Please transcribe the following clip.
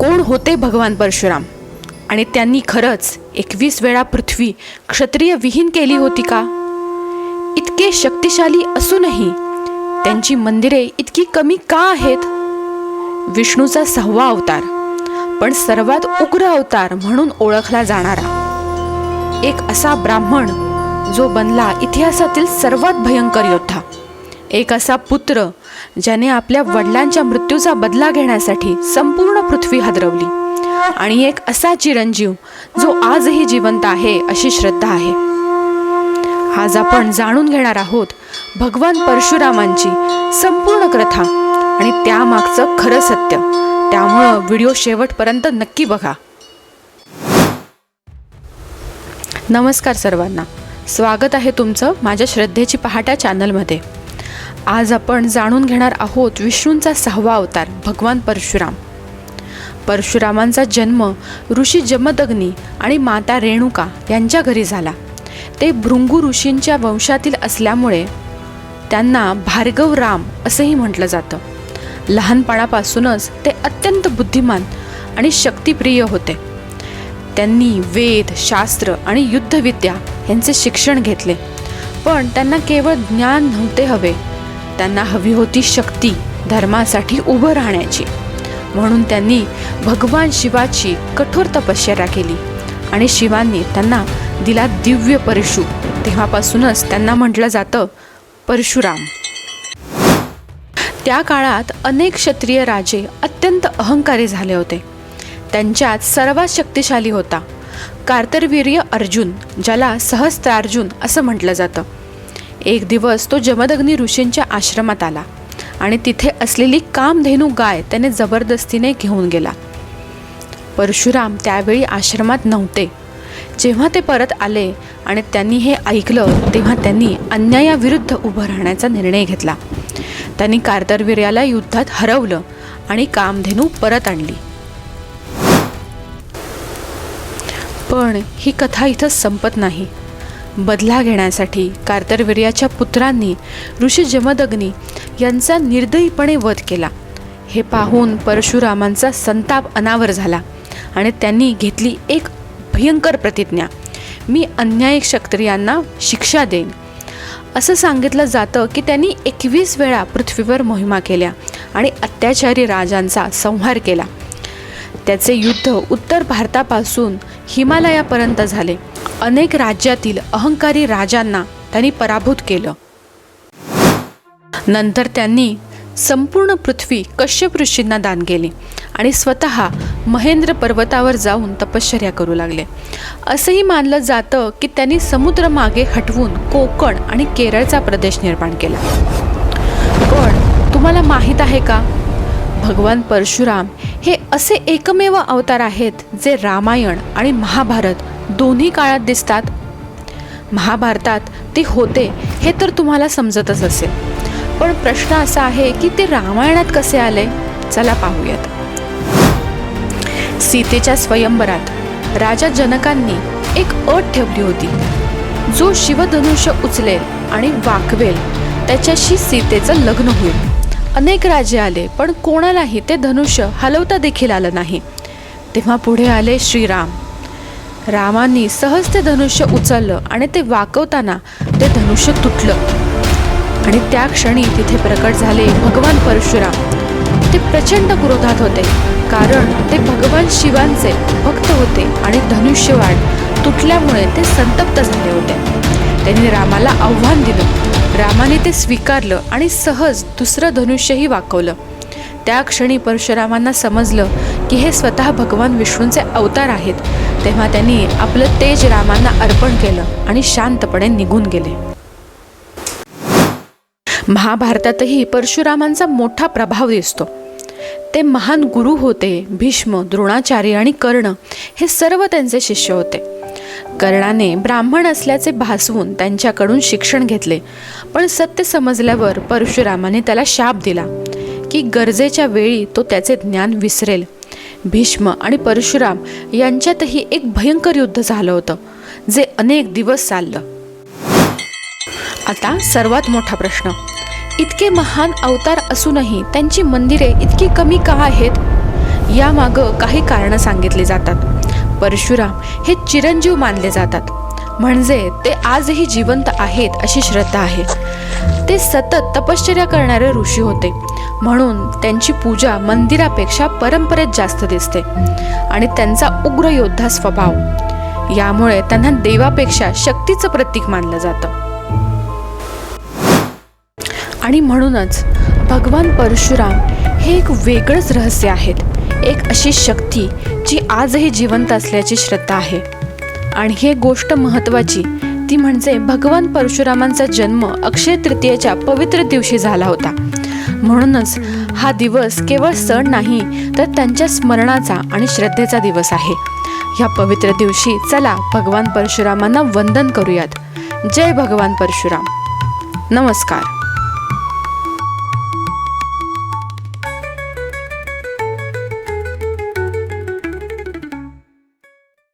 कोण होते भगवान परशुराम आणि त्यांनी खरंच 21 वेळा पृथ्वी क्षत्रिय विहीन केली होती का? इतके शक्तिशाली असूनही त्यांची मंदिरे इतकी कमी का आहेत? विष्णूचा 6वा अवतार, पण सर्वात उग्र अवतार म्हणून ओळखला जाणारा एक असा ब्राह्मण जो बनला इतिहासातील सर्वात भयंकर योद्धा, एक असा पुत्र ज्याने आपल्या वडिलांच्या मृत्यूचा बदला घेण्यासाठी संपूर्ण पृथ्वी हादरवली, आणि एक असा चिरंजीव जो आजही जिवंत आहे अशी श्रद्धा आहे. आज आपण जाणून घेणार आहोत भगवान परशुरामांची संपूर्ण कथा आणि त्यामागचं खरं सत्य. त्यामुळं व्हिडिओ शेवटपर्यंत नक्की बघा. नमस्कार सर्वांना, स्वागत आहे तुमचं माझ्या श्रद्धेची पहाटा चॅनलमध्ये. आज आपण जाणून घेणार आहोत विष्णूंचा 6वा अवतार भगवान परशुराम. परशुरामांचा जन्म ऋषी जमदग्नी आणि माता रेणुका यांच्या घरी झाला. ते भृंगू ऋषींच्या वंशातील असल्यामुळे त्यांना भार्गव राम असंही म्हटलं जातं. लहानपणापासूनच ते अत्यंत बुद्धिमान आणि शक्तिप्रिय होते. त्यांनी वेद, शास्त्र आणि युद्धविद्या यांचे शिक्षण घेतले, पण त्यांना केवळ ज्ञान नव्हते हवे. त्यांना हवी होती शक्ती, धर्मासाठी उभं राहण्याची. म्हणून त्यांनी भगवान शिवाची कठोर तपश्चर्या केली आणि शिवांनी त्यांना दिला दिव्य परशु. तेव्हापासूनच त्यांना म्हटलं जातं परशुराम. त्या काळात अनेक क्षत्रिय राजे अत्यंत अहंकारी झाले होते. त्यांच्यात सर्वात शक्तिशाली होता कार्तवीर्य अर्जुन, ज्याला सहस्त्रार्जुन असं म्हटलं जातं. एक दिवस तो जमदग्नी ऋषींच्या आश्रमात आला आणि तिथे असलेली कामधेनू गाय त्याने जबरदस्तीने घेऊन गेला. परशुराम त्यावेळी आश्रमात नव्हते. जेव्हा ते परत आले आणि त्यांनी हे ऐकलं तेव्हा त्यांनी अन्यायाविरुद्ध उभं राहण्याचा निर्णय घेतला. त्यांनी कार्तवीर्याला युद्धात हरवलं आणि कामधेनू परत आणली. पण ही कथा इथं संपत नाही. बदला घेण्यासाठी कार्तवीर्याच्या पुत्रांनी ऋषी जमदग्नी यांचा निर्दयीपणे वध केला. हे पाहून परशुरामांचा संताप अनावर झाला आणि त्यांनी घेतली एक भयंकर प्रतिज्ञा, मी अन्यायी क्षत्रियांना शिक्षा देईन. असं सांगितलं जातं की त्यांनी 21 वेळा पृथ्वीवर मोहिमा केल्या आणि अत्याचारी राजांचा संहार केला. त्याचे युद्ध उत्तर भारतापासून हिमालयापर्यंत झाले. अनेक राज्यातील अहंकारी राजांना त्यांनी पराभूत केलं. नंतर त्यांनी संपूर्ण पृथ्वी कश्यप ऋषींना दान केली आणि स्वतः महेंद्र पर्वतावर जाऊन तपश्चर्या करू लागले. असंही मानलं जातं की त्यांनी समुद्र मागे हटवून कोकण आणि केरळचा प्रदेश निर्माण केला. पण तुम्हाला माहीत आहे का, भगवान परशुराम हे असे एकमेव अवतार आहेत जे रामायण आणि महाभारत दोन्ही काळात दिसतात. महाभारतात ते होते हे तर तुम्हाला समजतच असेल, पण प्रश्न असा आहे की ते रामायणात कसे आले? चला पाहूयात. सीतेच्या स्वयंवरात राजा जनकांनी एक अट ठेवली होती, जो शिवधनुष्य उचलेल आणि वाकवेल त्याच्याशी सीतेचं लग्न होईल. अनेक राजे आले, पण कोणालाही ते धनुष्य हलवता देखील आलं नाही. तेव्हा पुढे आले श्रीराम. रामांनी सहज ते धनुष्य उचललं आणि ते वाकवताना ते धनुष्य तुटलं आणि त्या क्षणी तिथे प्रकट झाले भगवान परशुराम. ते प्रचंड क्रोधात होते, कारण ते भगवान शिवांचे भक्त होते आणि धनुष्यवाड तुटल्यामुळे ते संतप्त झाले होते. त्यांनी रामाला आव्हान दिलं. रामाने ते स्वीकारलं आणि सहज दुसरं धनुष्यही वाकवलं. त्या क्षणी परशुरामांना समजलं की हे स्वतः भगवान विष्णूंचे अवतार आहेत. तेव्हा त्यांनी आपलं तेज रामांना अर्पण केलं आणि शांतपणे निघून गेले. महाभारतातही परशुरामांचा मोठा प्रभाव दिसतो. ते महान गुरु होते. भीष्म, द्रोणाचार्य आणि कर्ण हे सर्व त्यांचे शिष्य होते. कर्णाने ब्राह्मण असल्याचे भासवून त्यांच्याकडून शिक्षण घेतले, पण सत्य समजल्यावर परशुरामाने त्याला शाप दिला की गरजेच्या वेळी तो त्याचे ज्ञान विसरेल. भीष्म आणि परशुराम यांच्यातही एक भयंकर युद्ध झालं होतं, जे अनेक दिवस चाललं. आता सर्वात मोठा प्रश्न, इतके महान अवतार असूनही त्यांची मंदिरे इतकी कमी का आहेत? यामागं काही कारणं सांगितली जातात. परशुराम हे चिरंजीव मानले जातात, म्हणजे ते आजही जिवंत आहेत अशी श्रद्धा आहे. ते सतत तपश्चर्या करणारे ऋषी होते, म्हणून त्यांची पूजा मंदिरापेक्षा परंपरेत जास्त दिसते. आणि त्यांचा उग्र योद्धा स्वभाव यामुळे त्यांना देवापेक्षा शक्तीचं प्रतीक मानलं जातं. आणि म्हणूनच भगवान परशुराम हे एक वेगळंच रहस्य आहेत, एक अशी शक्ती जी आजही जिवंत असल्याची श्रद्धा आहे. आणि ही गोष्ट महत्त्वाची ती म्हणजे भगवान परशुरामांचा जन्म अक्षय तृतीयेच्या पवित्र दिवशी झाला होता. म्हणूनच हा दिवस केवळ सण नाही, तर त्यांच्या स्मरणाचा आणि श्रद्धेचा दिवस आहे. ह्या पवित्र दिवशी चला भगवान परशुरामांना वंदन करूयात. जय भगवान परशुराम. नमस्कार.